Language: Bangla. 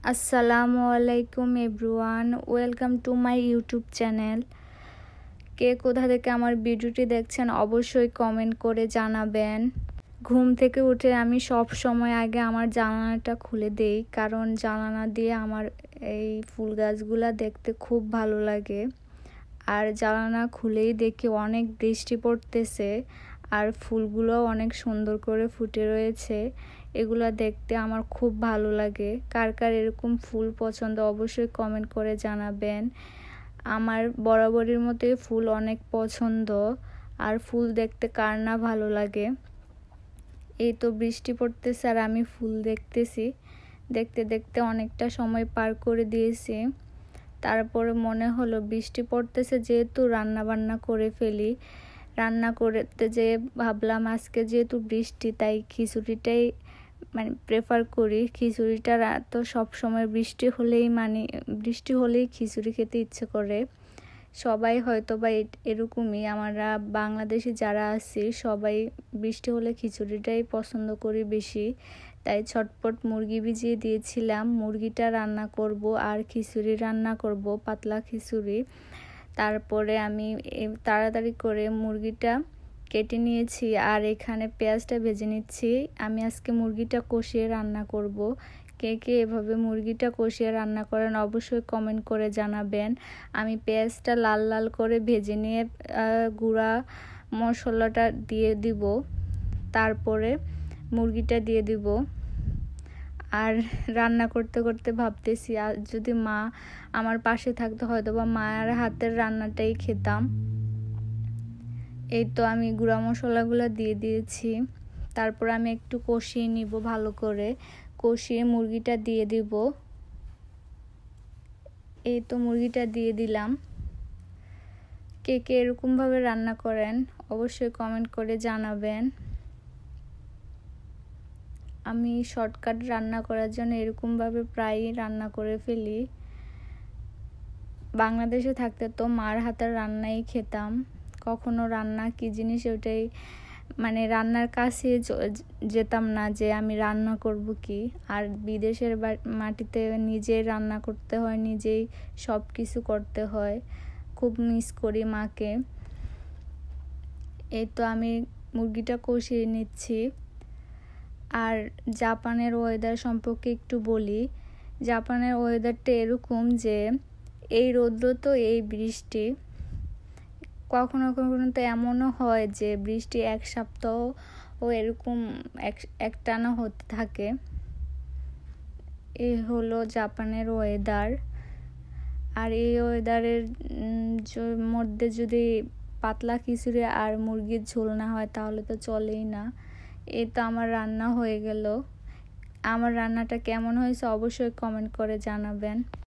আসসালামু আলাইকুম everyone, welcome to my YouTube channel. কে কোথা থেকে আমার ভিডিওটি দেখছেন অবশ্যই কমেন্ট করে জানাবেন। ঘুম থেকে উঠে আমি সব সময় আগে আমার জানালাটা খুলে দেই, কারণ জানালা দিয়ে আমার এই ফুল গাছগুলা দেখতে খুব ভালো লাগে। আর জানালা খুলেই দেখি অনেক বৃষ্টি পড়তেছে আর ফুলগুলো অনেক সুন্দর করে ফুটে রয়েছে। এগুলা দেখতে আমার খুব ভালো লাগে। কার কার এরকম ফুল পছন্দ অবশ্যই কমেন্ট করে জানাবেন। আমার বরাবরের মতোই ফুল অনেক পছন্দ, আর ফুল দেখতে কার না ভালো লাগে। এই তো বৃষ্টি পড়তেছে আর আমি ফুল দেখতেছি। দেখতে দেখতে অনেকটা সময় পার করে দিয়েছি। তারপরে মনে হলো বৃষ্টি পড়তেছে যেহেতু রান্না বান্না করে ফেলি। রান্না করতে যেয়ে ভাবলাম আজকে যেহেতু বৃষ্টি তাই খিচুড়িটাই প্রেফার করি। খিচুড়িটা তো সবসময় বৃষ্টি হলেই খিচুড়ি খেতে ইচ্ছে করে। সবাই হয়তো বা এরকমই, আমরা বাংলাদেশি যারা আছি সবাই বৃষ্টি হলে খিচুড়িটাই পছন্দ করি বেশি। তাই ছটপট মুরগি ভিজিয়ে দিয়েছিলাম, মুরগিটা রান্না করব আর খিচুড়ি রান্না করব, পাতলা খিচুড়ি। তারপরে আমি তাড়াতাড়ি করে মুরগিটা কেটে নিয়েছি আর এখানে পেঁয়াজটা ভেজে নিচ্ছি। আমি আজকে মুরগিটা কষিয়ে রান্না করব। কে কে এভাবে মুরগিটা কষিয়ে রান্না করেন অবশ্যই কমেন্ট করে জানাবেন। আমি পেঁয়াজটা লাল লাল করে ভেজে নিয়ে গুঁড়া মশলাটা দিয়ে দিব, তারপরে মুরগিটা দিয়ে দিব। আর রান্না করতে করতে ভাবতেছি আর যদি মা আমার পাশে থাকতো হয়তো বা মায়ের হাতের রান্নাটাই খেতাম। এই তো আমি গুঁড়া মশলাগুলো দিয়ে দিয়েছি। তারপর আমি একটু কষিয়ে নিব, ভালো করে কষিয়ে মুরগিটা দিয়ে দিব। এই তো মুরগিটা দিয়ে দিলাম। কে কে এরকমভাবে রান্না করেন অবশ্যই কমেন্ট করে জানাবেন। আমি শর্টকাট রান্না করার জন্য এরকমভাবে প্রায়ই রান্না করে ফেলি। বাংলাদেশে থাকতে তো মার হাতের রান্নাই খেতাম। কখনো রান্না কি জিনিস ওটাই রান্নার কাছে যেতাম না যে আমি রান্না করব কি। আর বিদেশের মাটিতে নিজেই রান্না করতে হয়, নিজেই সব কিছু করতে হয়। খুব মিস করি মাকে। এই তো আমি মুরগিটা কষিয়ে নিচ্ছি। আর জাপানের ওয়েদার সম্পর্কে একটু বলি। জাপানের ওয়েদারটা এরকম যে এই রৌদ্র তো এই বৃষ্টি। কখনো কখনো তো এমনও হয় যে বৃষ্টি এক সপ্তাহ ও এরকম একটানা হতে থাকে। এই হলো জাপানের ওয়েদার। আর এই ওয়েদারের মধ্যে যদি পাতলা খিচুড়ি আর মুরগির ঝোল না হয় তাহলে তো চলেই না। এই তো আমার রান্না হয়ে গেল। আমার রান্নাটা কেমন হয়েছে অবশ্যই কমেন্ট করে জানাবেন।